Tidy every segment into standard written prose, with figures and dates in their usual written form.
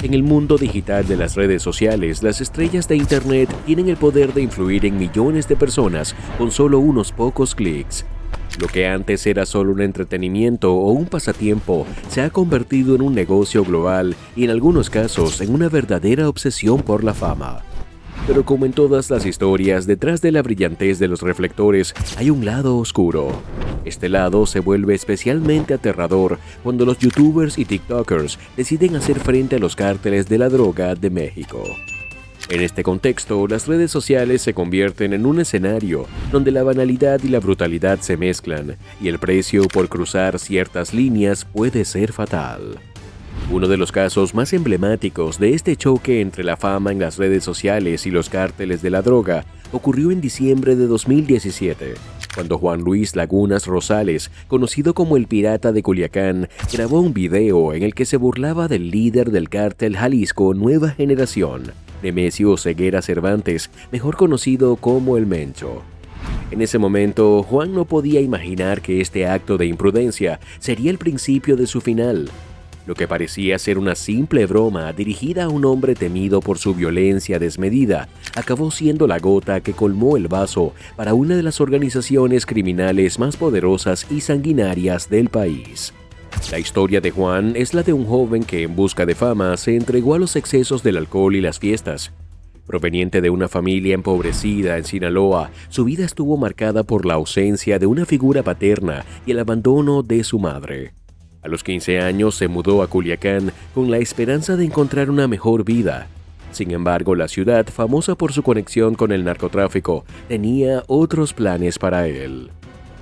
En el mundo digital de las redes sociales, las estrellas de Internet tienen el poder de influir en millones de personas con solo unos pocos clics. Lo que antes era solo un entretenimiento o un pasatiempo se ha convertido en un negocio global y en algunos casos en una verdadera obsesión por la fama. Pero como en todas las historias, detrás de la brillantez de los reflectores hay un lado oscuro. Este lado se vuelve especialmente aterrador cuando los youtubers y tiktokers deciden hacer frente a los cárteles de la droga de México. En este contexto, las redes sociales se convierten en un escenario donde la banalidad y la brutalidad se mezclan, y el precio por cruzar ciertas líneas puede ser fatal. Uno de los casos más emblemáticos de este choque entre la fama en las redes sociales y los cárteles de la droga ocurrió en diciembre de 2017, cuando Juan Luis Lagunas Rosales, conocido como el Pirata de Culiacán, grabó un video en el que se burlaba del líder del cártel Jalisco Nueva Generación, Nemesio Ceguera Cervantes, mejor conocido como El Mencho. En ese momento, Juan no podía imaginar que este acto de imprudencia sería el principio de su final. Lo que parecía ser una simple broma dirigida a un hombre temido por su violencia desmedida, acabó siendo la gota que colmó el vaso para una de las organizaciones criminales más poderosas y sanguinarias del país. La historia de Juan es la de un joven que en busca de fama se entregó a los excesos del alcohol y las fiestas. Proveniente de una familia empobrecida en Sinaloa, su vida estuvo marcada por la ausencia de una figura paterna y el abandono de su madre. A los 15 años se mudó a Culiacán con la esperanza de encontrar una mejor vida. Sin embargo, la ciudad, famosa por su conexión con el narcotráfico, tenía otros planes para él.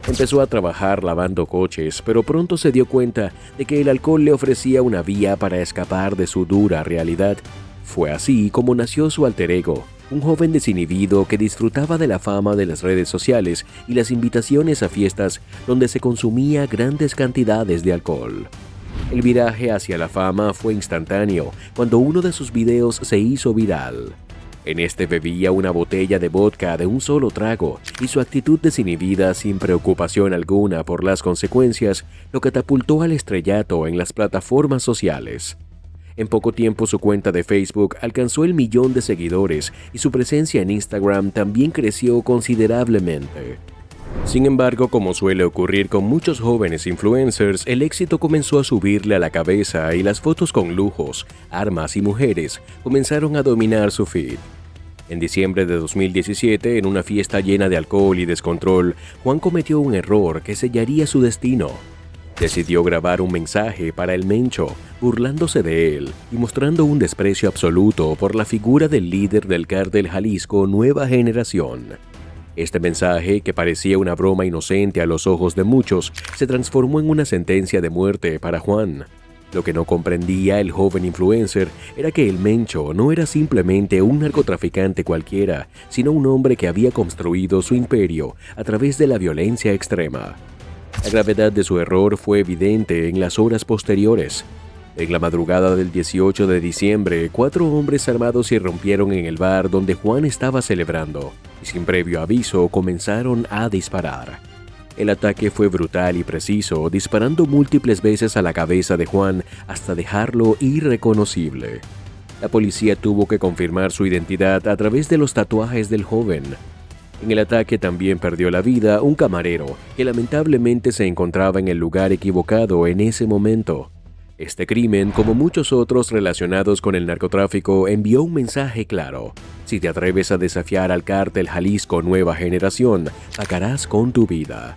Empezó a trabajar lavando coches, pero pronto se dio cuenta de que el alcohol le ofrecía una vía para escapar de su dura realidad. Fue así como nació su alter ego, un joven desinhibido que disfrutaba de la fama de las redes sociales y las invitaciones a fiestas donde se consumía grandes cantidades de alcohol. El viraje hacia la fama fue instantáneo cuando uno de sus videos se hizo viral. En este bebía una botella de vodka de un solo trago y su actitud desinhibida, sin preocupación alguna por las consecuencias, lo catapultó al estrellato en las plataformas sociales. En poco tiempo su cuenta de Facebook alcanzó el 1.000.000 de seguidores y su presencia en Instagram también creció considerablemente. Sin embargo, como suele ocurrir con muchos jóvenes influencers, el éxito comenzó a subirle a la cabeza y las fotos con lujos, armas y mujeres comenzaron a dominar su feed. En diciembre de 2017, en una fiesta llena de alcohol y descontrol, Juan cometió un error que sellaría su destino. Decidió grabar un mensaje para El Mencho, burlándose de él y mostrando un desprecio absoluto por la figura del líder del cártel Jalisco Nueva Generación. Este mensaje, que parecía una broma inocente a los ojos de muchos, se transformó en una sentencia de muerte para Juan. Lo que no comprendía el joven influencer era que El Mencho no era simplemente un narcotraficante cualquiera, sino un hombre que había construido su imperio a través de la violencia extrema. La gravedad de su error fue evidente en las horas posteriores. En la madrugada del 18 de diciembre, 4 hombres armados irrumpieron en el bar donde Juan estaba celebrando y sin previo aviso comenzaron a disparar. El ataque fue brutal y preciso, disparando múltiples veces a la cabeza de Juan hasta dejarlo irreconocible. La policía tuvo que confirmar su identidad a través de los tatuajes del joven. En el ataque también perdió la vida un camarero que lamentablemente se encontraba en el lugar equivocado en ese momento. Este crimen, como muchos otros relacionados con el narcotráfico, envió un mensaje claro: si te atreves a desafiar al cártel Jalisco Nueva Generación, pagarás con tu vida.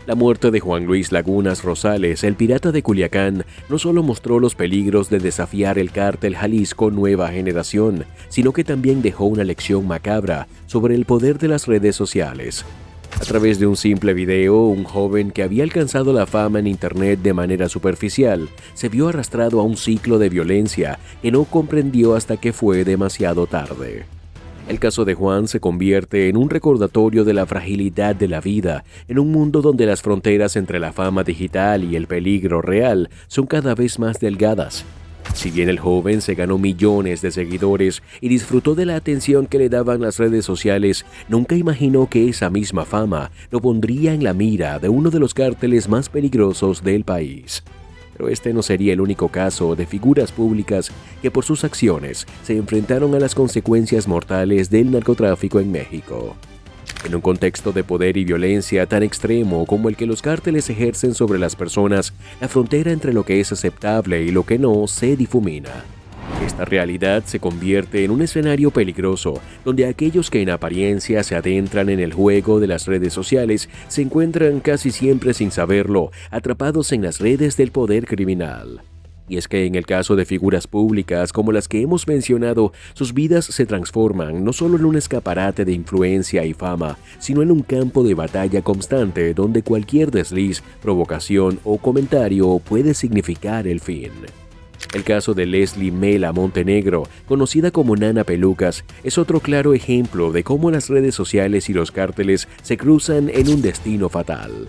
La muerte de Juan Luis Lagunas Rosales, el Pirata de Culiacán, no solo mostró los peligros de desafiar el cártel Jalisco Nueva Generación, sino que también dejó una lección macabra sobre el poder de las redes sociales. A través de un simple video, un joven que había alcanzado la fama en Internet de manera superficial, se vio arrastrado a un ciclo de violencia que no comprendió hasta que fue demasiado tarde. El caso de Juan se convierte en un recordatorio de la fragilidad de la vida en un mundo donde las fronteras entre la fama digital y el peligro real son cada vez más delgadas. Si bien el joven se ganó millones de seguidores y disfrutó de la atención que le daban las redes sociales, nunca imaginó que esa misma fama lo pondría en la mira de uno de los cárteles más peligrosos del país. Pero este no sería el único caso de figuras públicas que por sus acciones se enfrentaron a las consecuencias mortales del narcotráfico en México. En un contexto de poder y violencia tan extremo como el que los cárteles ejercen sobre las personas, la frontera entre lo que es aceptable y lo que no se difumina. Esta realidad se convierte en un escenario peligroso, donde aquellos que en apariencia se adentran en el juego de las redes sociales se encuentran casi siempre sin saberlo, atrapados en las redes del poder criminal. Y es que en el caso de figuras públicas como las que hemos mencionado, sus vidas se transforman no solo en un escaparate de influencia y fama, sino en un campo de batalla constante donde cualquier desliz, provocación o comentario puede significar el fin. El caso de Leslie Mela Montenegro, conocida como Nana Pelucas, es otro claro ejemplo de cómo las redes sociales y los cárteles se cruzan en un destino fatal.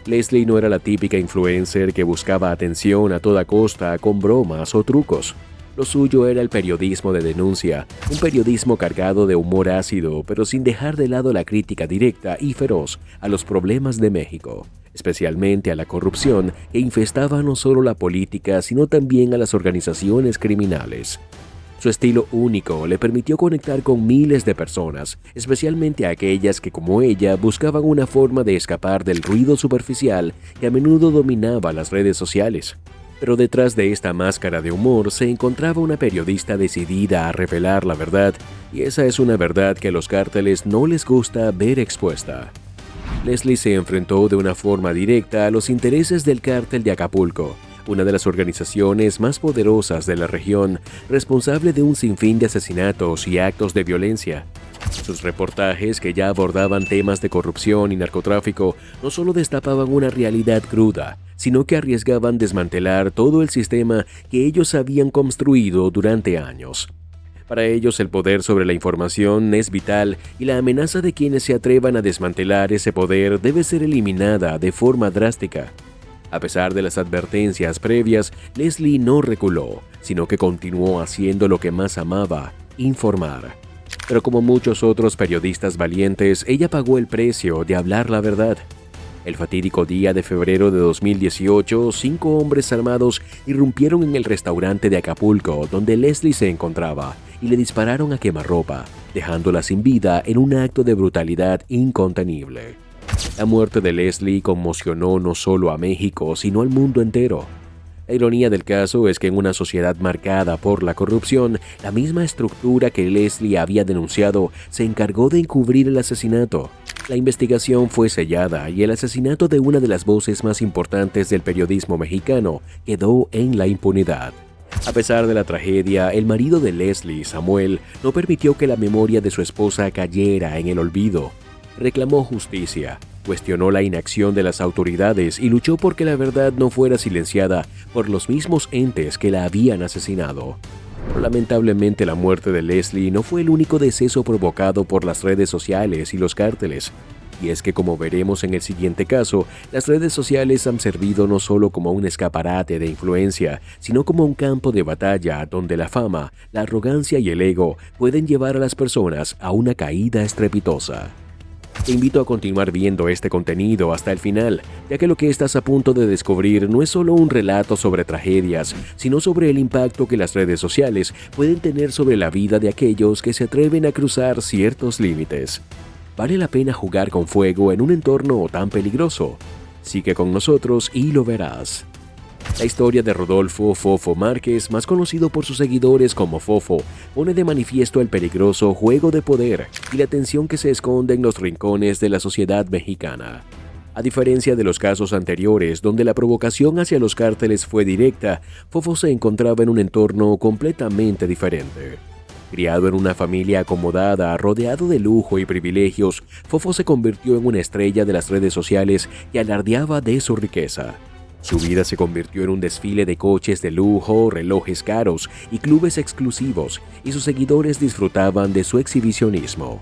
Leslie no era la típica influencer que buscaba atención a toda costa con bromas o trucos. Lo suyo era el periodismo de denuncia, un periodismo cargado de humor ácido, pero sin dejar de lado la crítica directa y feroz a los problemas de México, especialmente a la corrupción que infestaba no solo la política, sino también a las organizaciones criminales. Su estilo único le permitió conectar con miles de personas, especialmente a aquellas que, como ella, buscaban una forma de escapar del ruido superficial que a menudo dominaba las redes sociales. Pero detrás de esta máscara de humor se encontraba una periodista decidida a revelar la verdad, y esa es una verdad que a los cárteles no les gusta ver expuesta. Leslie se enfrentó de una forma directa a los intereses del cártel de Acapulco, una de las organizaciones más poderosas de la región, responsable de un sinfín de asesinatos y actos de violencia. Sus reportajes, que ya abordaban temas de corrupción y narcotráfico, no solo destapaban una realidad cruda, sino que arriesgaban desmantelar todo el sistema que ellos habían construido durante años. Para ellos el poder sobre la información es vital y la amenaza de quienes se atrevan a desmantelar ese poder debe ser eliminada de forma drástica. A pesar de las advertencias previas, Leslie no reculó, sino que continuó haciendo lo que más amaba, informar. Pero como muchos otros periodistas valientes, ella pagó el precio de hablar la verdad. El fatídico día de febrero de 2018, 5 hombres armados irrumpieron en el restaurante de Acapulco donde Leslie se encontraba y le dispararon a quemarropa, dejándola sin vida en un acto de brutalidad incontenible. La muerte de Leslie conmocionó no solo a México, sino al mundo entero. La ironía del caso es que en una sociedad marcada por la corrupción, la misma estructura que Leslie había denunciado se encargó de encubrir el asesinato. La investigación fue sellada y el asesinato de una de las voces más importantes del periodismo mexicano quedó en la impunidad. A pesar de la tragedia, el marido de Leslie, Samuel, no permitió que la memoria de su esposa cayera en el olvido. Reclamó justicia, cuestionó la inacción de las autoridades y luchó por que la verdad no fuera silenciada por los mismos entes que la habían asesinado. Pero lamentablemente la muerte de Leslie no fue el único deceso provocado por las redes sociales y los cárteles. Y es que, como veremos en el siguiente caso, las redes sociales han servido no solo como un escaparate de influencia, sino como un campo de batalla donde la fama, la arrogancia y el ego pueden llevar a las personas a una caída estrepitosa. Te invito a continuar viendo este contenido hasta el final, ya que lo que estás a punto de descubrir no es solo un relato sobre tragedias, sino sobre el impacto que las redes sociales pueden tener sobre la vida de aquellos que se atreven a cruzar ciertos límites. ¿Vale la pena jugar con fuego en un entorno tan peligroso? Sigue con nosotros y lo verás. La historia de Rodolfo Fofo Márquez, más conocido por sus seguidores como Fofo, pone de manifiesto el peligroso juego de poder y la tensión que se esconde en los rincones de la sociedad mexicana. A diferencia de los casos anteriores, donde la provocación hacia los cárteles fue directa, Fofo se encontraba en un entorno completamente diferente. Criado en una familia acomodada, rodeado de lujo y privilegios, Fofo se convirtió en una estrella de las redes sociales y alardeaba de su riqueza. Su vida se convirtió en un desfile de coches de lujo, relojes caros y clubes exclusivos, y sus seguidores disfrutaban de su exhibicionismo.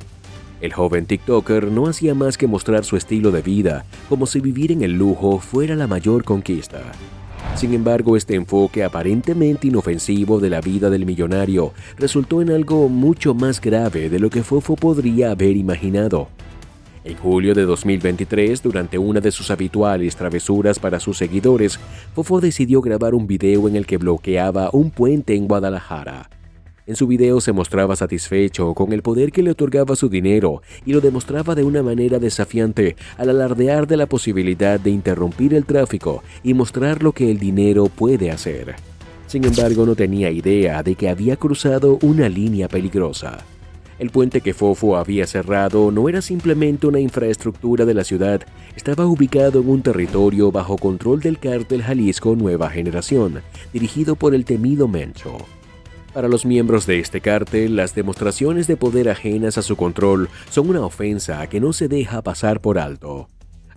El joven TikToker no hacía más que mostrar su estilo de vida, como si vivir en el lujo fuera la mayor conquista. Sin embargo, este enfoque aparentemente inofensivo de la vida del millonario resultó en algo mucho más grave de lo que Fofo podría haber imaginado. En julio de 2023, durante una de sus habituales travesuras para sus seguidores, Fofo decidió grabar un video en el que bloqueaba un puente en Guadalajara. En su video se mostraba satisfecho con el poder que le otorgaba su dinero y lo demostraba de una manera desafiante al alardear de la posibilidad de interrumpir el tráfico y mostrar lo que el dinero puede hacer. Sin embargo, no tenía idea de que había cruzado una línea peligrosa. El puente que Fofo había cerrado no era simplemente una infraestructura de la ciudad, estaba ubicado en un territorio bajo control del cártel Jalisco Nueva Generación, dirigido por el temido Mencho. Para los miembros de este cártel, las demostraciones de poder ajenas a su control son una ofensa que no se deja pasar por alto.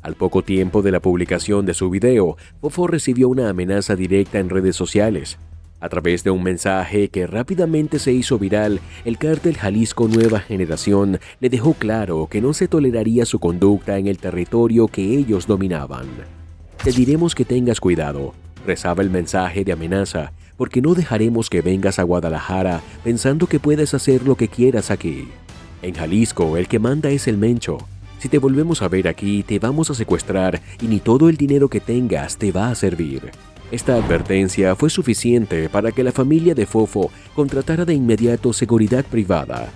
Al poco tiempo de la publicación de su video, Fofo recibió una amenaza directa en redes sociales. A través de un mensaje que rápidamente se hizo viral, el cártel Jalisco Nueva Generación le dejó claro que no se toleraría su conducta en el territorio que ellos dominaban. Te diremos que tengas cuidado, rezaba el mensaje de amenaza, porque no dejaremos que vengas a Guadalajara pensando que puedes hacer lo que quieras aquí. En Jalisco, el que manda es el Mencho. Si te volvemos a ver aquí, te vamos a secuestrar y ni todo el dinero que tengas te va a servir. Esta advertencia fue suficiente para que la familia de Fofo contratara de inmediato seguridad privada.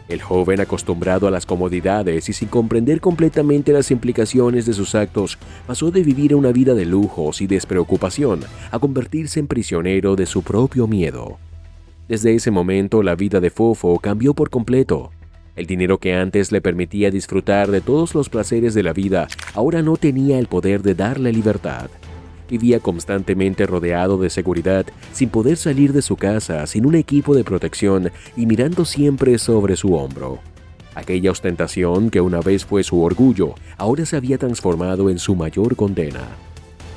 El joven, acostumbrado a las comodidades y sin comprender completamente las implicaciones de sus actos, pasó de vivir una vida de lujos y despreocupación a convertirse en prisionero de su propio miedo. Desde ese momento, la vida de Fofo cambió por completo. El dinero que antes le permitía disfrutar de todos los placeres de la vida, ahora no tenía el poder de darle libertad. Vivía constantemente rodeado de seguridad, sin poder salir de su casa, sin un equipo de protección y mirando siempre sobre su hombro. Aquella ostentación que una vez fue su orgullo, ahora se había transformado en su mayor condena.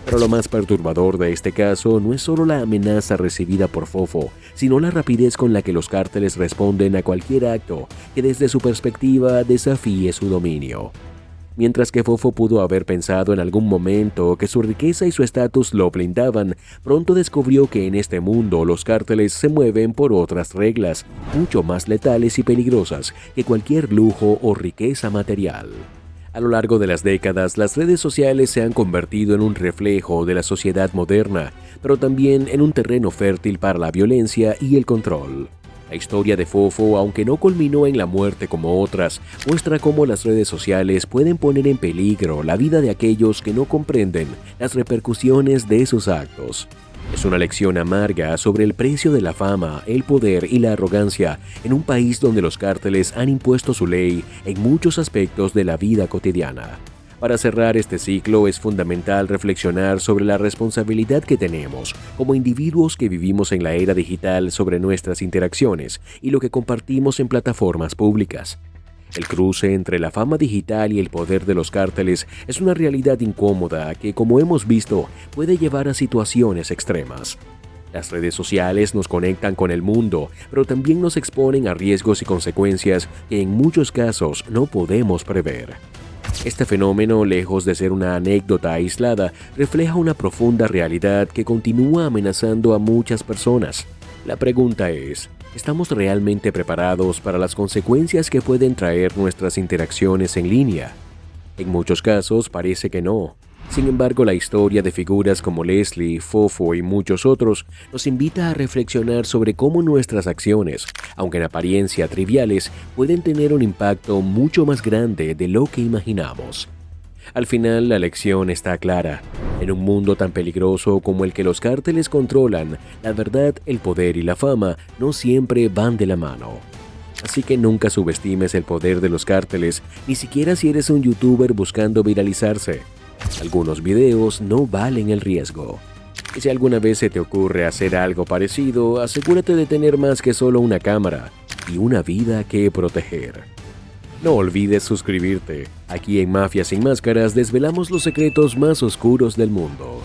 Pero lo más perturbador de este caso no es solo la amenaza recibida por Fofo, sino la rapidez con la que los cárteles responden a cualquier acto que desde su perspectiva desafíe su dominio. Mientras que Fofo pudo haber pensado en algún momento que su riqueza y su estatus lo blindaban, pronto descubrió que en este mundo los cárteles se mueven por otras reglas, mucho más letales y peligrosas que cualquier lujo o riqueza material. A lo largo de las décadas, las redes sociales se han convertido en un reflejo de la sociedad moderna, pero también en un terreno fértil para la violencia y el control. La historia de Fofo, aunque no culminó en la muerte como otras, muestra cómo las redes sociales pueden poner en peligro la vida de aquellos que no comprenden las repercusiones de sus actos. Es una lección amarga sobre el precio de la fama, el poder y la arrogancia en un país donde los cárteles han impuesto su ley en muchos aspectos de la vida cotidiana. Para cerrar este ciclo es fundamental reflexionar sobre la responsabilidad que tenemos como individuos que vivimos en la era digital sobre nuestras interacciones y lo que compartimos en plataformas públicas. El cruce entre la fama digital y el poder de los cárteles es una realidad incómoda que, como hemos visto, puede llevar a situaciones extremas. Las redes sociales nos conectan con el mundo, pero también nos exponen a riesgos y consecuencias que en muchos casos no podemos prever. Este fenómeno, lejos de ser una anécdota aislada, refleja una profunda realidad que continúa amenazando a muchas personas. La pregunta es, ¿estamos realmente preparados para las consecuencias que pueden traer nuestras interacciones en línea? En muchos casos parece que no. Sin embargo, la historia de figuras como Leslie, Fofo y muchos otros nos invita a reflexionar sobre cómo nuestras acciones, aunque en apariencia triviales, pueden tener un impacto mucho más grande de lo que imaginamos. Al final, la lección está clara. En un mundo tan peligroso como el que los cárteles controlan, la verdad, el poder y la fama no siempre van de la mano. Así que nunca subestimes el poder de los cárteles, ni siquiera si eres un youtuber buscando viralizarse. Algunos videos no valen el riesgo. Y si alguna vez se te ocurre hacer algo parecido, asegúrate de tener más que solo una cámara y una vida que proteger. No olvides suscribirte. Aquí en Mafia Sin Máscaras desvelamos los secretos más oscuros del mundo.